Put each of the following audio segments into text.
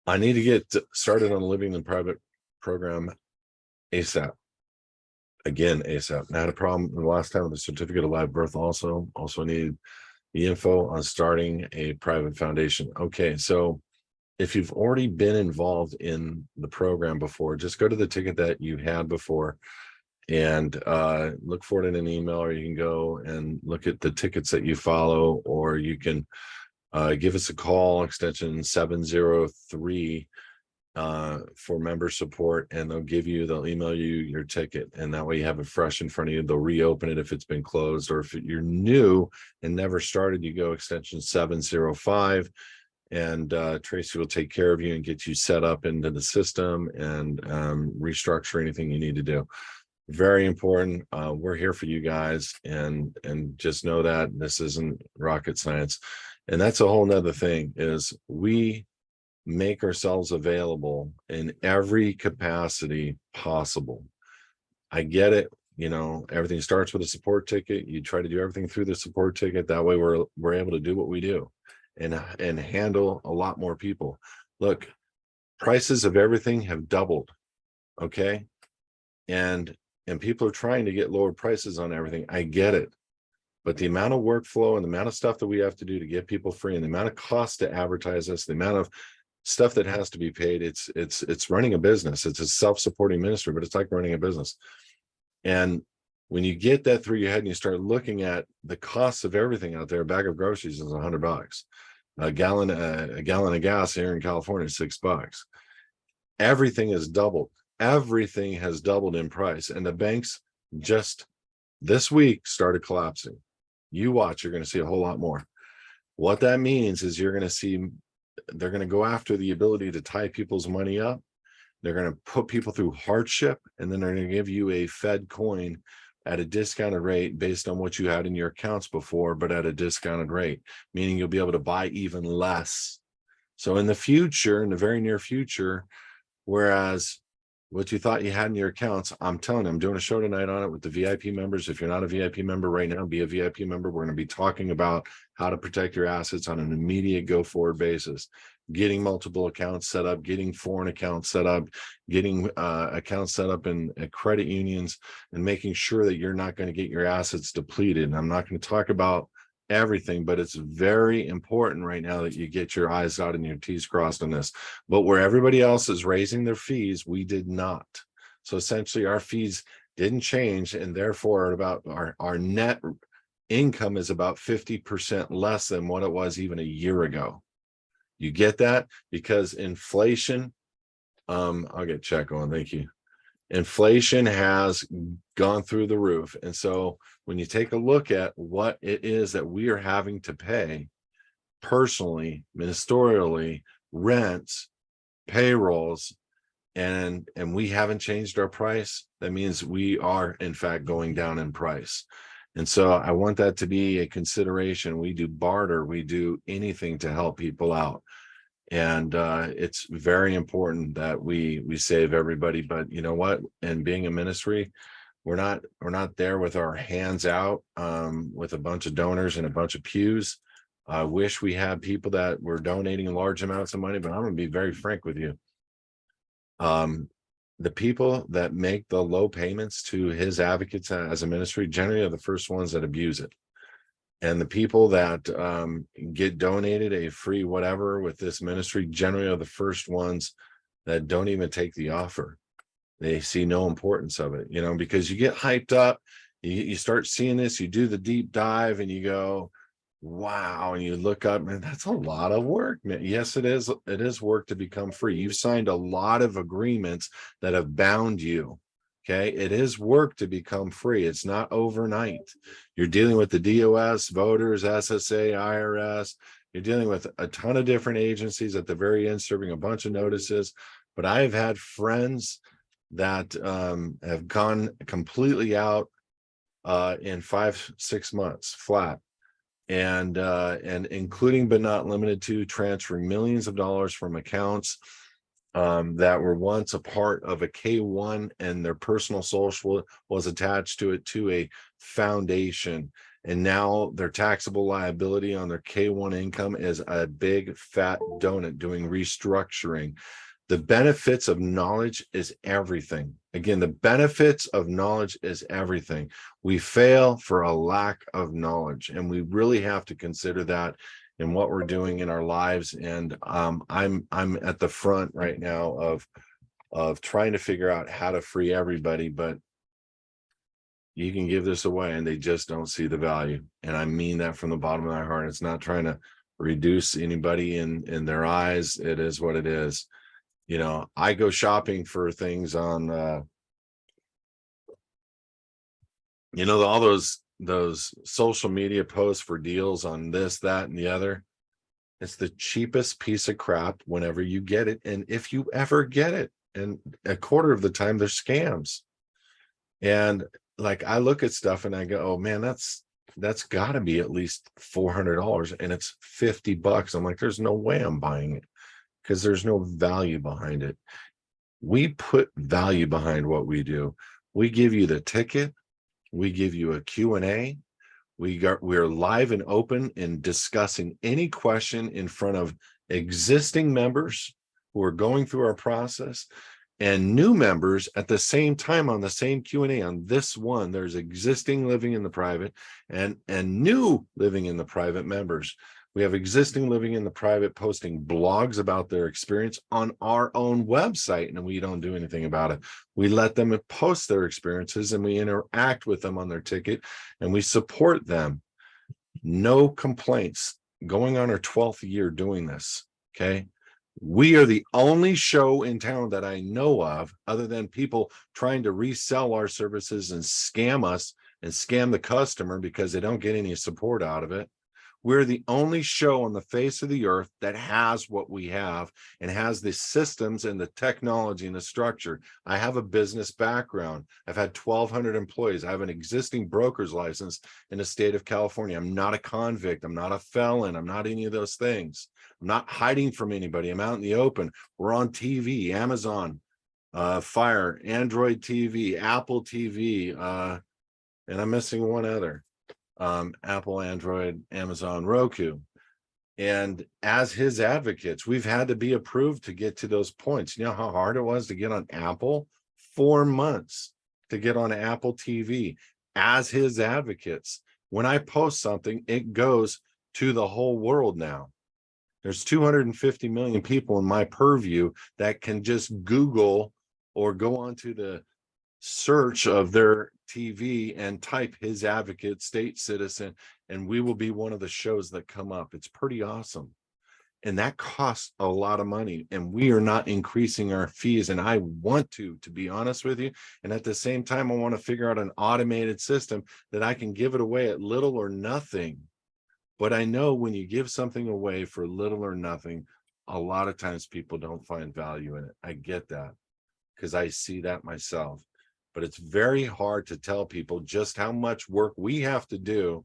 I need to get started on living in private program ASAP. Again, ASAP. I had a problem the last time with the certificate of live birth. Also need the info on starting a private foundation. Okay, so if you've already been involved in the program before, just go to the ticket that you had before and look for it in an email, or you can go and look at the tickets that you follow, or you can give us a call, extension 703 for member support, and they'll email you your ticket, and that way you have it fresh in front of you. They'll reopen it if it's been closed, or if you're new and never started, you go extension 705, and Tracy will take care of you and get you set up into the system and restructure anything you need to do. Very important. We're here for you guys, and just know that this isn't rocket science. And that's a whole nother thing, is we make ourselves available in every capacity possible. I get it. Everything starts with a support ticket. You try to do everything through the support ticket. That way we're able to do what we do and handle a lot more people. Look, prices of everything have doubled. Okay. And people are trying to get lower prices on everything. I get it. But the amount of workflow and the amount of stuff that we have to do to get people free, and the amount of cost to advertise us, the amount of stuff that has to be paid, it's running a business. It's a self-supporting ministry, but it's like running a business. And when you get that through your head and you start looking at the costs of everything out there, a bag of groceries is $100. A gallon of gas here in California is $6. Everything is doubled. Everything has doubled in price, and the banks just this week started collapsing. You watch, you're going to see a whole lot more. What that means is you're going to see they're going to go after the ability to tie people's money up. They're going to put people through hardship, and then they're going to give you a Fed coin at a discounted rate based on what you had in your accounts before, but at a discounted rate, meaning you'll be able to buy even less. So in the future, in the very near future, whereas what you thought you had in your accounts, I'm telling you, I'm doing a show tonight on it with the VIP members. If you're not a VIP member right now, be a VIP member. We're going to be talking about how to protect your assets on an immediate go forward basis, getting multiple accounts set up, getting foreign accounts set up, getting accounts set up in credit unions, and making sure that you're not going to get your assets depleted. And I'm not going to talk about everything, but it's very important right now that you get your I's out and your T's crossed on this. But where everybody else is raising their fees, we did not. So essentially our fees didn't change, and therefore about our net income is about 50% less than what it was even a year ago. You get that? Because inflation, I'll get check on, thank you. Inflation has gone through the roof. And so when you take a look at what it is that we are having to pay personally, ministerially, rents, payrolls, and we haven't changed our price, that means we are in fact going down in price. And so I want that to be a consideration. We do barter, we do anything to help people out. And it's very important that we save everybody. But you know what? And being a ministry, we're not there with our hands out with a bunch of donors and a bunch of pews. I wish we had people that were donating large amounts of money, but I'm going to be very frank with you. The people that make the low payments to HISadvocates as a ministry generally are the first ones that abuse it. And the people that get donated a free whatever with this ministry generally are the first ones that don't even take the offer. They see no importance of it, because you get hyped up, you start seeing this, you do the deep dive and you go, wow, and you look up, man, that's a lot of work, man. Yes, it is. It is work to become free. You've signed a lot of agreements that have bound you. Okay, it is work to become free. It's not overnight. You're dealing with the DOS, voters, SSA, IRS. You're dealing with a ton of different agencies at the very end, serving a bunch of notices. But I've had friends that have gone completely out in 5-6 months flat, and including but not limited to transferring millions of dollars from accounts that were once a part of a K1, and their personal social was attached to it, to a foundation. And now their taxable liability on their K-1 income is a big fat donut doing restructuring. The benefits of knowledge is everything. Again, the benefits of knowledge is everything. We fail for a lack of knowledge, and we really have to consider that in what we're doing in our lives. And I'm at the front right now of trying to figure out how to free everybody, but you can give this away and they just don't see the value. And I mean that from the bottom of my heart. It's not trying to reduce anybody in their eyes. It is what it is. You know, I go shopping for things on you know, all those social media posts for deals on this, that, and the other. It's the cheapest piece of crap whenever you get it, and if you ever get it. And a quarter of the time they're scams. And like, I look at stuff and I go, oh man, that's got to be at least $400, and it's $50. I'm like, there's no way I'm buying it, because there's no value behind it. We put value behind what we do. We give you the ticket. We give you a Q&A. We're live and open in discussing any question in front of existing members who are going through our process, and new members at the same time on the same Q&A. On this one, there's existing living in the private and new living in the private members. We have existing living in the private posting blogs about their experience on our own website, and we don't do anything about it. We let them post their experiences, and we interact with them on their ticket, and we support them. No complaints. Going on our 12th year doing this, okay? We are the only show in town that I know of, other than people trying to resell our services and scam us and scam the customer because they don't get any support out of it. We're the only show on the face of the earth that has what we have and has the systems and the technology and the structure. I have a business background. I've had 1,200 employees. I have an existing broker's license in the state of California. I'm not a convict. I'm not a felon. I'm not any of those things. I'm not hiding from anybody. I'm out in the open. We're on TV, Amazon, Fire, Android TV, Apple TV, and I'm missing one other. Apple, Android, Amazon, Roku. And as HISadvocates, we've had to be approved to get to those points. You know how hard it was to get on Apple? 4 months to get on Apple TV as HISadvocates. When I post something, it goes to the whole world now. There's 250 million people in my purview that can just Google or go onto the search of their TV and type HISadvocate state citizen, and we will be one of the shows that come up. It's pretty awesome. And that costs a lot of money, and we are not increasing our fees. And I want to be honest with you. And at the same time, I want to figure out an automated system that I can give it away at little or nothing. But I know when you give something away for little or nothing, a lot of times people don't find value in it. I get that, because I see that myself. But it's very hard to tell people just how much work we have to do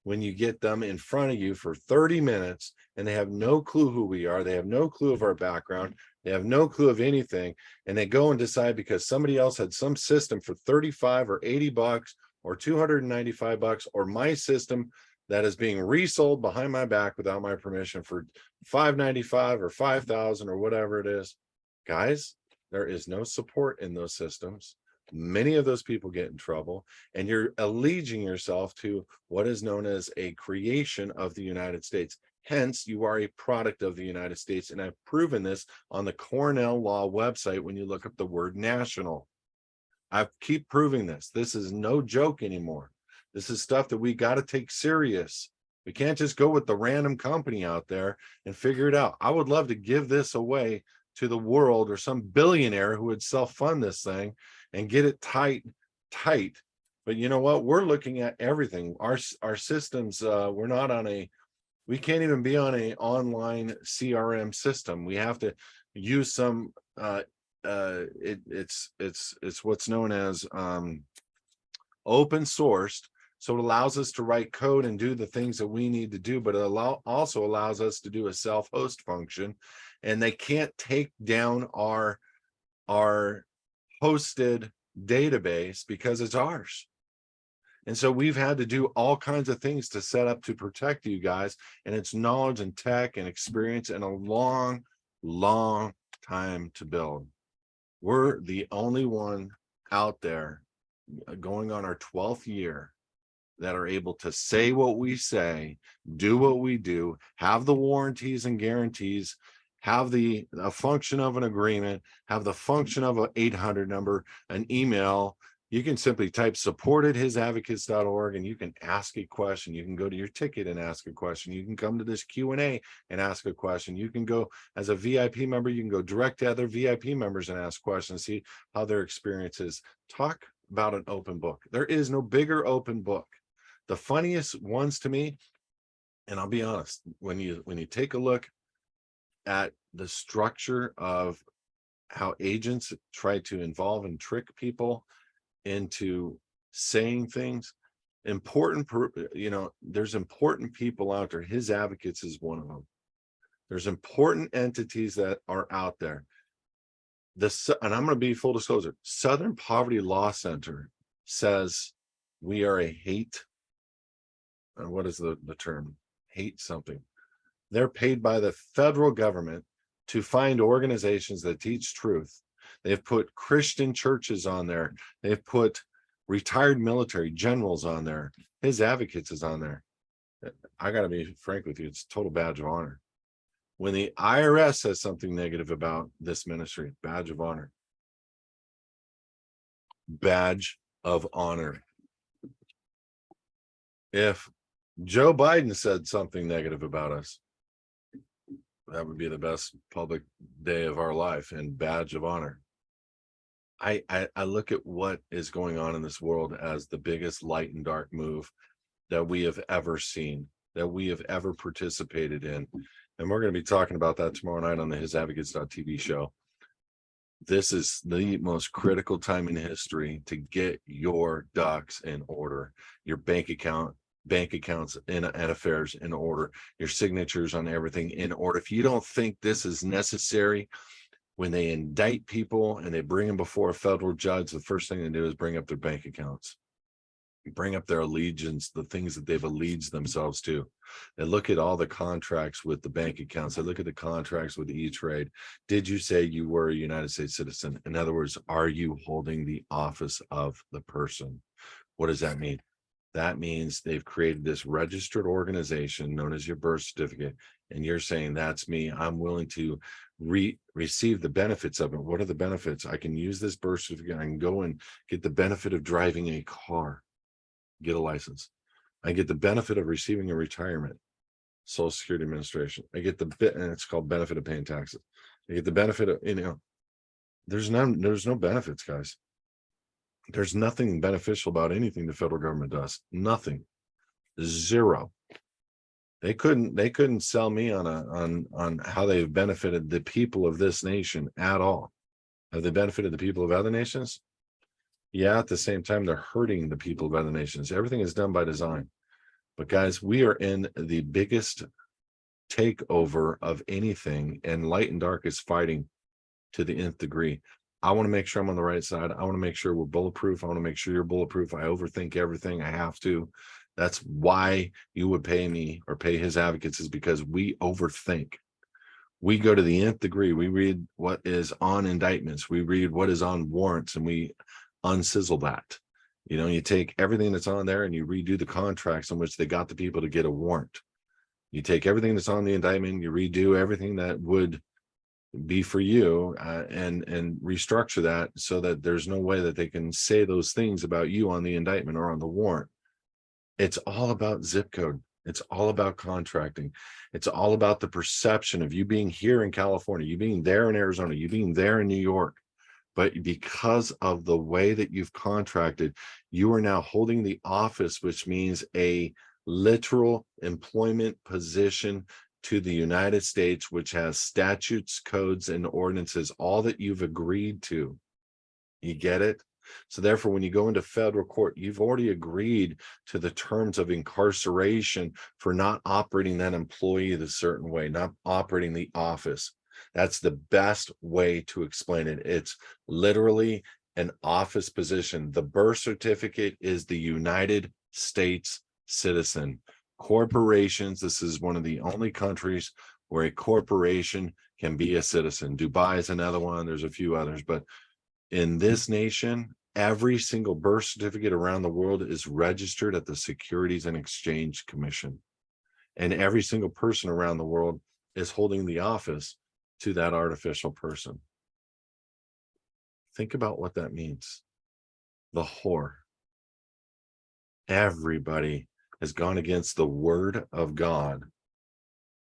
when you get them in front of you for 30 minutes and they have no clue who we are. They have no clue of our background. They have no clue of anything. And they go and decide because somebody else had some system for 35 or 80 bucks or 295 bucks, or my system that is being resold behind my back without my permission for 595 or 5,000 or whatever it is. Guys, there is no support in those systems. Many of those people get in trouble, and you're alleging yourself to what is known as a creation of the United States. Hence, you are a product of the United States. And I've proven this on the Cornell Law website when you look up the word national. I keep proving this. This is no joke anymore. This is stuff that we got to take serious. We can't just go with the random company out there and figure it out. I would love to give this away to the world, or some billionaire who would self-fund this thing and get it tight. But you know what? We're looking at everything. Our systems, we're not on we can't even be on an online CRM system. We have to use some, it's what's known as open sourced. So it allows us to write code and do the things that we need to do, but it also allows us to do a self-host function. And they can't take down our hosted database because it's ours. And so we've had to do all kinds of things to set up to protect you guys. And it's knowledge and tech and experience and a long, long time to build. We're the only one out there going on our 12th year that are able to say what we say, do what we do, have the warranties and guarantees, have a function of an agreement, have the function of an 800 number, an email. You can simply type support@hisadvocates.org and you can ask a question. You can go to your ticket and ask a question. You can come to this Q&A and ask a question. You can go as a VIP member, you can go direct to other VIP members and ask questions, see how their experience is. Talk about an open book. There is no bigger open book. The funniest ones to me, and I'll be honest, when you take a look at the structure of how agents try to involve and trick people into saying things, there's important people out there. HISadvocates is one of them. There's important entities that are out there. And I'm going to be full disclosure, Southern Poverty Law Center says we are a hate, what is the term? Hate something. They're paid by the federal government to find organizations that teach truth. They've put Christian churches on there. They've put retired military generals on there. HISadvocates is on there. I got to be frank with you, it's a total badge of honor. When the IRS says something negative about this ministry, badge of honor. Badge of honor. If Joe Biden said something negative about us, that would be the best public day of our life and badge of honor. I look at what is going on in this world as the biggest light and dark move that we have ever seen, that we have ever participated in. And we're going to be talking about that tomorrow night on the HISadvocates.tv show. This is the most critical time in history to get your ducks in order, your bank accounts and affairs in order, your signatures on everything in order. If you don't think this is necessary, when they indict people and they bring them before a federal judge, the first thing they do is bring up their bank accounts, bring up their allegiance, the things that they've alleged themselves to. They look at all the contracts with the bank accounts. They look at the contracts with E-Trade. Did you say you were a United States citizen? In other words, are you holding the office of the person? What does that mean? That means they've created this registered organization known as your birth certificate, and you're saying, that's me. I'm willing to receive the benefits of it. What are the benefits? I can use this birth certificate. I can go and get the benefit of driving a car, get a license. I get the benefit of receiving a retirement, Social Security Administration. I get the bit, and it's called benefit of paying taxes. I get the benefit of, there's no benefits, guys. There's nothing beneficial about anything the federal government does. Nothing. Zero. They couldn't sell me on how they've benefited the people of this nation at all. Have they benefited the people of other nations? Yeah, at the same time, they're hurting the people of other nations. Everything is done by design. But guys, we are in the biggest takeover of anything, and light and dark is fighting to the nth degree. I want to make sure I'm on the right side. I want to make sure we're bulletproof. I want to make sure you're bulletproof. I overthink everything. I have to. That's why you would pay me or pay HISadvocates, is because we overthink. We go to the nth degree. We read what is on indictments. We read what is on warrants, and we unsizzle that. You take everything that's on there and you redo the contracts in which they got the people to get a warrant. You take everything that's on the indictment, you redo everything that would be for you, and restructure that so that there's no way that they can say those things about you on the indictment or on the warrant. It's all about zip code. It's all about contracting. It's all about the perception of you being here in California, you being there in Arizona, you being there in New York. But because of the way that you've contracted, you are now holding the office, which means a literal employment position to the United States, which has statutes, codes, and ordinances, all that you've agreed to. You get it? So therefore, when you go into federal court, you've already agreed to the terms of incarceration for not operating that employee the certain way, not operating the office. That's the best way to explain it. It's literally an office position. The birth certificate is the United States citizen. Corporations, this is one of the only countries where a corporation can be a citizen. Dubai is another one. There's a few others, but in this nation, every single birth certificate around the world is registered at the Securities and Exchange Commission. And every single person around the world is holding the office to that artificial person. Think about what that means. The whore. Everybody has gone against the word of God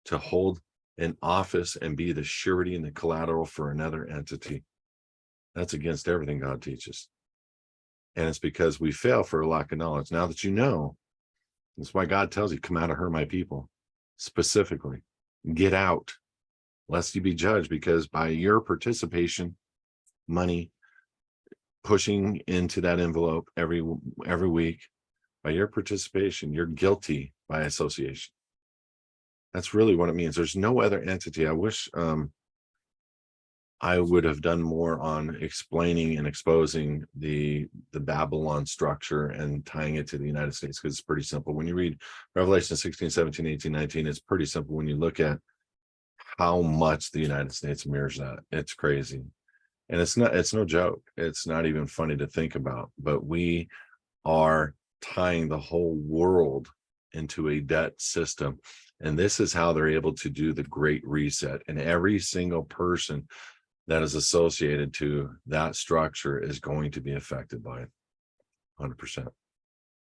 to hold an office and be the surety and the collateral for another entity. That's against everything God teaches. And it's because we fail for a lack of knowledge. Now that you know, that's why God tells you, come out of her, my people, specifically. Get out, lest you be judged, because by your participation, money, pushing into that envelope every week, by your participation, you're guilty by association. That's really what it means. There's no other entity. I wish I would have done more on explaining and exposing the Babylon structure and tying it to the United States, because it's pretty simple. When you read Revelation 16, 17, 18, 19, it's pretty simple when you look at how much the United States mirrors that. It's crazy. And it's no joke. It's not even funny to think about, but we are tying the whole world into a debt system. And this is how they're able to do the Great Reset. And every single person that is associated to that structure is going to be affected by it 100%.